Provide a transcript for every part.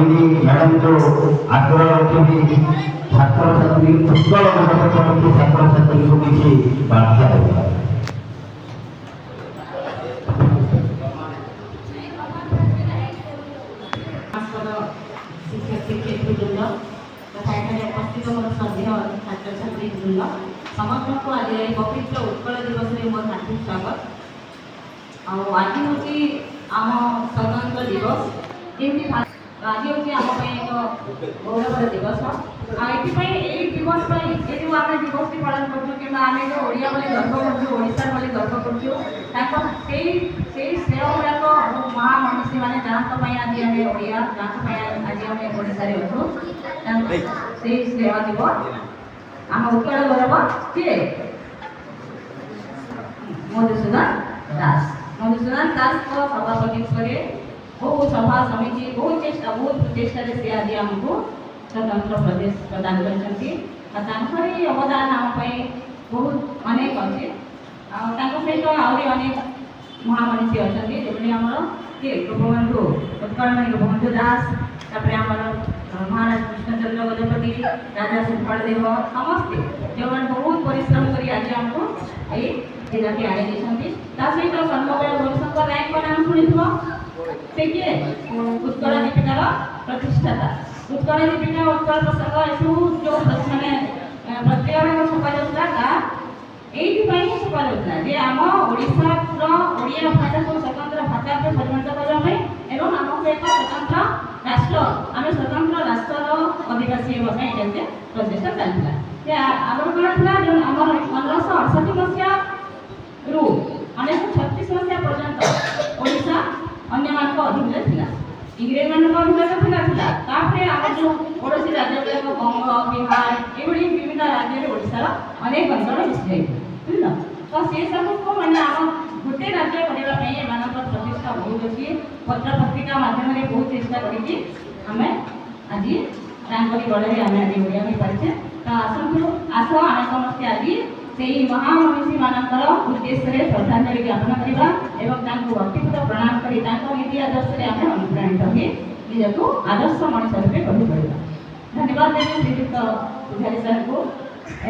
भगिनी मैडम जो आग्रह रखी छात्र छात्री उत्कल करती छात्र छात्री को किसी बाध्य होगा। छात्र छात्री समस्त को आज पवित्र उत्कल दिवस में मोर हार्दिक स्वागत। आज हूँ आम स्वतंत्र दिवस एमती आज हूँ आम एक गौरवर दिवस ये दिवस आम दिवस की पालन करूँ आम जो ओडिया बोली गर्व करूँ ओडिशा बोली गर्व करूँ स्नेह गुड़ाक महामनीषी मैंने जहाँ आज आम ओडिया जहाँ आज आम ओडिशा अच्छू से स्नेह दिवस आम उत्कल गौरव किए मधुसूदन दास को सभापति बहुत सभा समिति बहुत प्रचेषा से आज आमको स्वतंत्र प्रदेश प्रदान कर अवदान आम बहुत अनेक अच्छे सहित आहरी अनेक महामनीषी अच्छा जो आम किए गोपबंधु उत्कलमणि गोपबंधु दास तापर आमर महाराज कृष्णचंद्र गजपति राजा सुफल देव समस्ते जो बहुत परिश्रम कर आज आमको ये जिला की आगे सहित सन्मबल गौरीशंकर नायक का नाम शुणी से किए उत्कल दीपिकार प्रतिष्ठाता उत्कल दीपिका उत्कल प्रसंग एसबू जो मैंने पत्रिका छपा जाता ये छपा जाता जे आम ओडिशार ओडिया भाषा को स्वतंत्र भाषा परिणत करने एवं आमको एक स्वतंत्र राष्ट्र आम स्वतंत्र राष्ट्र अधिवासी होगा प्रचेषा चलता आगर कौन था जो आम 1568 मसीहा रु 1936 मसीहा पर्यंत ओडिशा अन्य मान अधीन था इंग्रेज मान अधीन था आम जो पड़ोसी राज्य गुड़ाक बंग बिहार ये विभिन्न राज्य ओडिशार अनेक अंचल मिसी बुझल तो से सब को मैंने आम गोटे राज्य करने प्रतिष्ठा बहुत अच्छी पत्र पत्रिका मध्यम बहुत चेष्टा करें आज बड़े आम आज ओडिया में पारे तो आसतु आस आम समस्ते आज से महामनीषी मानकर उद्देश्य श्रद्धांजलि ज्ञापन करवा एवं व्यक्तिगत प्रणाम कर नीति आदर्श आम अनुप्राणित हुए निजक आदर्श मनीष रूपे गढ़ी धन्यवाद देवी श्रीयुक्त पुजारी सार को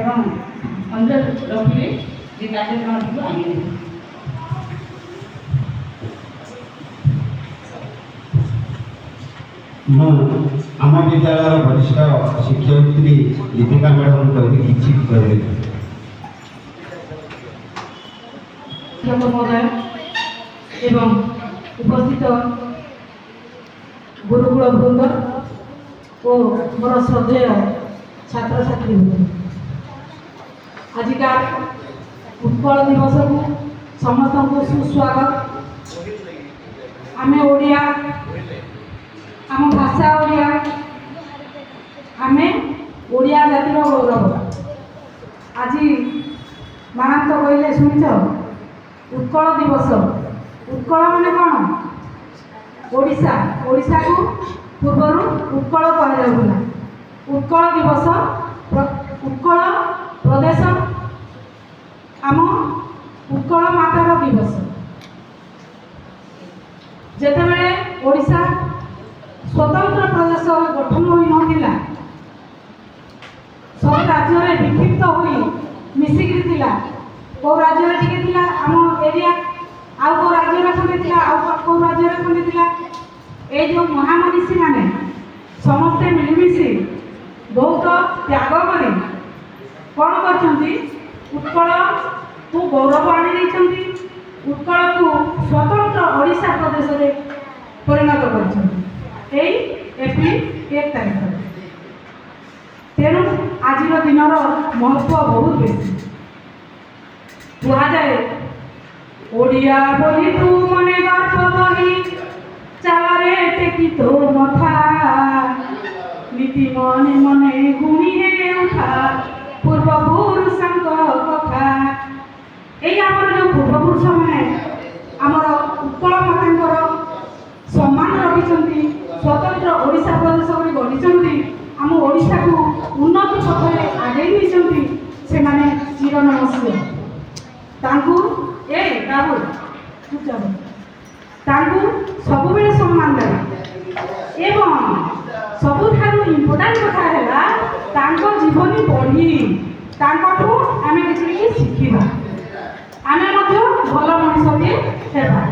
एवं अनुरोध रखिए जे कार्यक्रम को आगे आम विद्यालय वरिष्ठ शिक्षयित्री दीपिका मैडम कही किसी कहे महोदय एवं उपस्थित गुरुकुल वृंद और मोर श्रद्धेय छात्र छात्री आजिका उत्कल दिवस को समस्त को सुस्वागत। आमे ओडिया आम भाषा ओडिया आमे ओडिया जातिर गौरव आज मानंत कहले शुणिच उत्कल दिवस उत्कल माने कौन ओडिशा ओडिशा को पूर्वर उत्कल कहला उत्कल दिवस उत्कल प्रदेश आम उत्कल मातार दिवस जेतेबेले ओडिशा स्वतंत्र प्रदेश गठन होई नथिला सब राज्य रे विक्षिप्त होई मिसिकी थिला को राज्य रे टिके थिला आम एरिया आउ को राज्य रे खंडे थिला आउ को राज्य रे खंडे थिला ए जो महामनीषी माने समस्ते मिलमिशि बहुत त्याग करे कौन करछंती उत्कल को गौरव आनी देछंती उत्कल को स्वतंत्र ओडिशा प्रदेश रे परिणत करछंती एई एप्रिल 1 तारिख तेणु आज दिनर महत्व बहुत बेसी कहुए ओडिया बोली तू मने गर्व कही चालरे टेकी तो मथा नीति मने मने गुणी हे उठा पूर्वपुरुषंक कथा এই আমার যে পূর্বপুরুষ মানে আমার উৎকল মাতাঙ্কর সম্মান রখিছন্তি स्वतंत्र ओडिशा प्रदेश में गढ़ी आम ओडिशा को उन्नति पथरे आगे नहीं से माने चिर नमस्ते ए राहुल सब सम्मान देवा एवं ସବୁଠାରୁ ଇମ୍ପୋର୍ଟାଣ୍ଟ କଥା ହେଲା ତାଙ୍କ ଜୀବନୀ ପଢ଼ି ତାଙ୍କଠୁ ଆମେ କିଛି କିଛି ଶିଖିବା, ଆମେ ମଧ୍ୟ ଭଲ ମଣିଷଟିଏ ହେବା।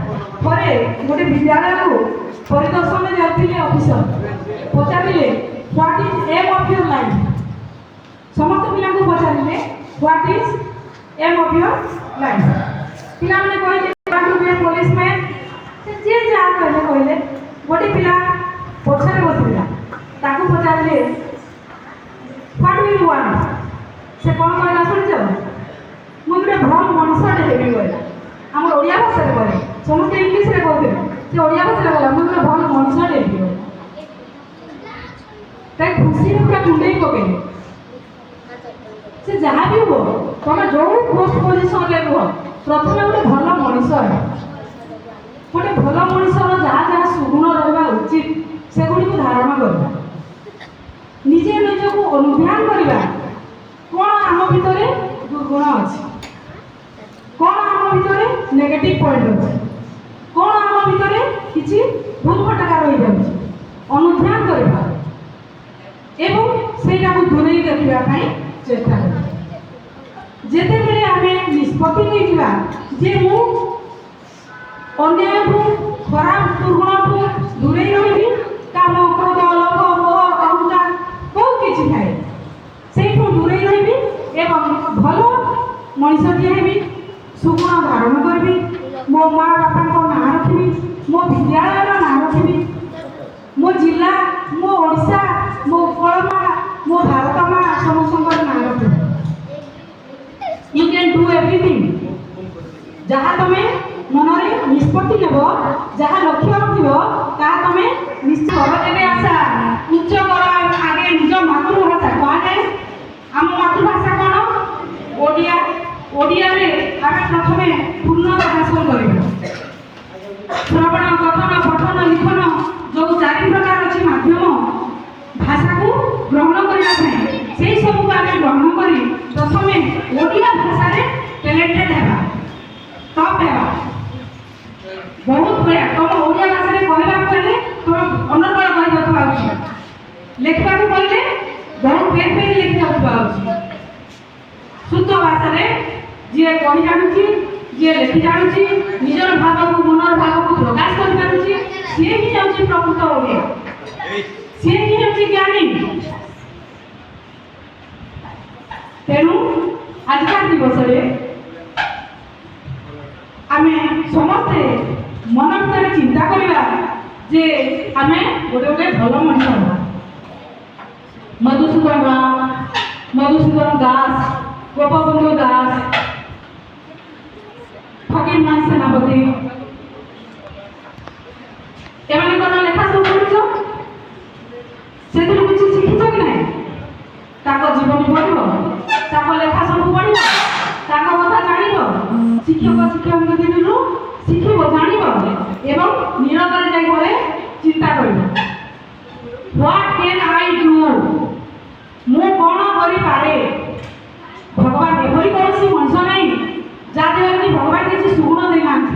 ଥରେ ଗୋଟେ ବିଦ୍ୟାଳୟକୁ ପରିଦର୍ଶନରେ ଯାଉଥିଲେ ଅଫିସର, ପଚାରିଲେ what is M of your life. ସମସ୍ତ ପିଲାଙ୍କୁ ପଚାରିଲେ what is M of your life. ପିଲାମାନେ କହିଲେ ଟୁ ବି ଏ ପୋଲିସମ୍ୟାନ୍। ଯିଏ ଯାହା କହିଲେ ଗୋଟେ ପିଲା ପଛରେ ବସିଥିଲା, ତାକୁ ପଚାରିଲେ ହ୍ୱାଟ୍ ଡୁ ୟୁ ୱାଣ୍ଟ। ସେ କ'ଣ କହିଲା ଶୁଣିଛ? ମୁଁ ଗୋଟେ ଭଲ ମଣିଷଟେ ହେବି କହିଲା। ଆମର ଓଡ଼ିଆ ଭାଷାରେ କହିଲେ, ସମସ୍ତେ ଇଂଲିଶରେ କହୁଥିଲେ, ସେ ଓଡ଼ିଆ ଭାଷାରେ କହିଲା ମୁଁ ଗୋଟେ ଭଲ ମଣିଷଟେ ହେବି କହିଲା। ତାই ଖୁସିରେ ପୁରା କୁଣ୍ଡେଇ ପକେଇଲେ। ସେ ଯାହା ବି ହୁଅ, ତମେ ଯୋଉ ପୋଷ୍ଟ ପୋଜିସନରେ ରୁହ, ପ୍ରଥମେ ଗୋଟେ ଭଲ ମଣିଷ ହେବ। ଗୋଟେ ଭଲ ମଣିଷର ଯାହା ଯାହା ସୁଗୁଣ ରହିବା ଉଚିତ ସେଗୁଡ଼ିକୁ ଧାରଣ କରିବା, ନିଜେ ନିଜକୁ ଅନୁଧ୍ୟାନ କରିବା। କ'ଣ ଆମ ଭିତରେ ଦୁର୍ଗୁଣ ଅଛି, କ'ଣ ଆମ ଭିତରେ ନେଗେଟିଭ୍ ପଏଣ୍ଟ ଅଛି, କ'ଣ ଆମ ଭିତରେ କିଛି ଭୁଲ ଭଟକା ରହିଯାଉଛି, ଅନୁଧ୍ୟାନ କରିବା ଏବଂ ସେଇଟାକୁ ଦୂରେଇ ଦେଖିବା ପାଇଁ ଚେଷ୍ଟା କରିବା। ଯେତେବେଳେ ଆମେ ନିଷ୍ପତ୍ତି ନେଇଯିବା ଯେ ମୁଁ ଅନ୍ୟାୟଠୁ ଖରାପ ଦୁର୍ଗୁଣଠୁ ଦୂରେଇ ରହିବି, କାମ କ୍ରୋଧ ଲୋଭ ମୋହ ଅହଂକାର ବହୁତ କିଛି ଥାଏ, ସେଇଠୁ ଦୂରେଇ ରହିବି ଏବଂ ଭଲ ମଣିଷଟିଏ ହେବି, ସୁଗୁଣ ଧାରଣ କରିବି, ମୋ ମା ବାପାଙ୍କ ନାଁ ରଖିବି, ମୋ ବିଦ୍ୟାଳୟର ନାଁ ରଖିବି, ମୋ ଜିଲ୍ଲା, ମୋ ଓଡ଼ିଶା, ମୋ ଉତ୍କଳ ମା, ମୋ ଭାରତ ମା ସମସ୍ତଙ୍କର ନାଁ ରଖିବି। You can do everything. ଯାହା ତମେ ମନରେ ନିଷ୍ପତ୍ତି ନେବ, ଯାହା ଲକ୍ଷ୍ୟ ରଖିବ, ତାହା ତମେ ନିଶ୍ଚିତ। ଯେବେ ଆଶା ଉଚ୍ଚ କର ଆଗେ ନିଜ ମାତୃଭାଷା କୁହାଯାଏ। ଆମ ମାତୃଭାଷା କ'ଣ? ଓଡ଼ିଆ। ଓଡ଼ିଆରେ ଆମେ ପ୍ରଥମେ ପୂର୍ଣ୍ଣତା ହାସଲ କରିବା। ଶ୍ରବଣ କଥନ ପଠନ ଲିଖନ ଯେଉଁ 4 ପ୍ରକାର ଅଛି ମାଧ୍ୟମ ଭାଷାକୁ ଗ୍ରହଣ କରିବା ପାଇଁ, ସେଇ ସବୁକୁ ଆମେ ଗ୍ରହଣ କରି ପ୍ରଥମେ ଓଡ଼ିଆ ଭାଷାରେ ଟ୍ୟାଲେଣ୍ଟେଡ୍ ହେବା, ଟପ୍ ହେବା। ବହୁତ ବଢ଼ିଆ। ତୁମ ଓଡ଼ିଆ ଭାଷାରେ କହିବାକୁ ହେଲେ ତୁମ ଅନର୍ଗଳ କହିଯାଉଥିବା ଉଚିତ, ଲେଖିବାକୁ କହିଲେ ବହୁତ ପେଜ ପେଜ ଲେଖି ଯାଉଥିବା ଉଚିତ। ଶୁଦ୍ଧ ଭାଷାରେ ଯିଏ କହି ଜାଣୁଛି, ଯିଏ ଲେଖି ଜାଣୁଛି, ନିଜର ଭାବକୁ ମନର ଭାବକୁ ପ୍ରକାଶ କରିପାରୁଛି, ସିଏ ହିଁ ହେଉଛି ପ୍ରକୃତ ଓଡ଼ିଆ, ସିଏ ହିଁ ହେଉଛି ଜ୍ଞାନୀ। ତେଣୁ ଆଜିକା ଦିବସରେ ଆମେ ସମସ୍ତେ ମନ ଭିତରେ ଚିନ୍ତା କରିବା ଯେ ଆମେ ଗୋଟେ ଗୋଟେ ଭଲ ମଣିଷ ହେବା। ମଧୁସୂଦନ ରାଓ, ମଧୁସୂଦନ ଦାସ, ଗୋପବନ୍ଧୁ ଦାସ, ଫକୀରମୋହନ ସେନାପତି, ଏମାନଙ୍କର ଲେଖା ସବୁ ପଢ଼ିଛ, ସେଥିରୁ କିଛି ଶିଖିଛ କି ନାହିଁ? ତାଙ୍କ ଜୀବନୀ ପଢ଼ିବ, ତାଙ୍କ ଲେଖା ସବୁ ପଢ଼ିବ, ତାଙ୍କ କଥା ଜାଣିବ, ଶିକ୍ଷକ ଶିକ୍ଷକଙ୍କ ଦିନରୁ ଶିଖିବ, ଜାଣିବ ଏବଂ ନିରବରେ ଯାଇ ଘରେ ଚିନ୍ତା କରିବ। ହ୍ୱାଟ୍ କ୍ୟାନ୍ ଆଇ ଡୁ, ମୁଁ କ'ଣ କରିପାରେ। ଭଗବାନ ଏଭଳି କୌଣସି ମଣିଷ ନାହିଁ ଯାହା ଦେହରେ କି ଭଗବାନ କିଛି ସୁଗୁଣ ଦେଇନାହାନ୍ତି।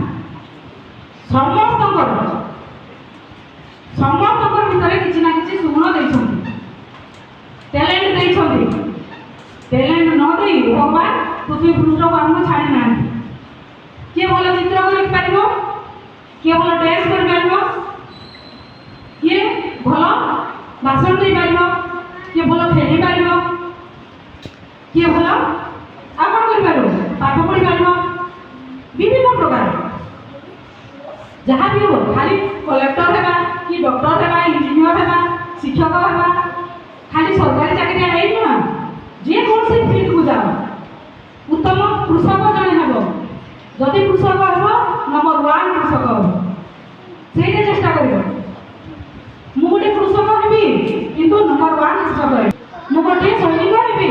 ସମସ୍ତଙ୍କର ଭିତରେ କିଛି ନା କିଛି ସୁଗୁଣ ଦେଇଛନ୍ତି, ଟ୍ୟାଲେଣ୍ଟ ଦେଇଛନ୍ତି। ଟ୍ୟାଲେଣ୍ଟ ନ ଦେଇ ଭଗବାନ ପୃଥିବୀ ପୃଷ୍ଠକୁ ଆମକୁ ଛାଡ଼ି ନାହାନ୍ତି। କିଏ ଭଲ ଚିତ୍ର କରିପାରିବ, କିଏ ଭଲ ଡ୍ୟାନ୍ସ କରିପାରିବ, କିଏ ଭଲ ଭାଷଣ ଦେଇପାରିବ, କିଏ ଭଲ ଖେଳି ପାରିବ, କିଏ ଭଲ ଆଉ କ'ଣ କରିପାରିବ, ପାଠ ପଢ଼ିପାରିବ, ବିଭିନ୍ନ ପ୍ରକାର। ଯାହା ବି ହବ, ଖାଲି କଲେକ୍ଟର ହେବା କି ଡକ୍ଟର ହେବା, ଇଞ୍ଜିନିୟର ହେବା, ଶିକ୍ଷକ ହେବା, ଖାଲି ସରକାରୀ ଚାକିରିଆ ହେଇ ନୁହଁ, ଯେକୌଣସି ଫିଲ୍ଡକୁ ଯାଅ, ଉତ୍ତମ କୃଷକ ଜଣେ ହେବ। ଯଦି କୃଷକ ହେବ, ନମ୍ବର 1 କୃଷକ ହେବ, ସେଇଟା ଚେଷ୍ଟା କରିବ। ମୁଁ ଗୋଟେ କୃଷକ ହେବି କିନ୍ତୁ ନମ୍ବର 1 କୃଷକ ହେବି। ମୁଁ ଗୋଟିଏ ସୈନିକ ହେବି,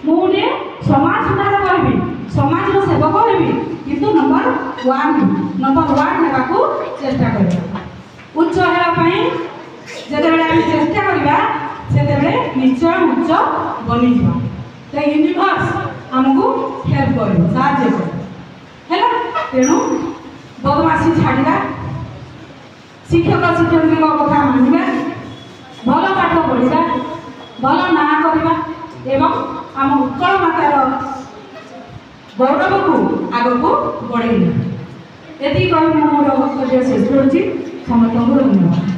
ମୁଁ ଗୋଟିଏ ସମାଜ ସୁଧାରକ ହେବି, ସମାଜର ସେବକ ହେବି, କିନ୍ତୁ ନମ୍ବର 1 ହେବାକୁ ଚେଷ୍ଟା କରିବା। ଉଚ୍ଚ ହେବା ପାଇଁ ଯେତେବେଳେ ଆମେ ଚେଷ୍ଟା କରିବା, ସେତେବେଳେ ନିଶ୍ଚୟ ଉଚ୍ଚ ବନିଯିବା। ତ ୟୁନିଭର୍ସ ଆମକୁ ହେଲ୍ପ କରିବ, ସାହାଯ୍ୟ କରିବ ହେଲା। ତେଣୁ ବଦମାସି ଛାଡ଼ିବା, ଶିକ୍ଷକ ଶିକ୍ଷକଙ୍କ କଥା ମାନିବା, ଭଲ ପାଠ ଗୌରବକୁ ଆଗକୁ ବଢ଼େଇଲେ। ଏତିକି କହି ମୁଁ ମୋର ବକ୍ତବ୍ୟ ଶେଷ କରୁଛି। ସମସ୍ତଙ୍କୁ ଧନ୍ୟବାଦ।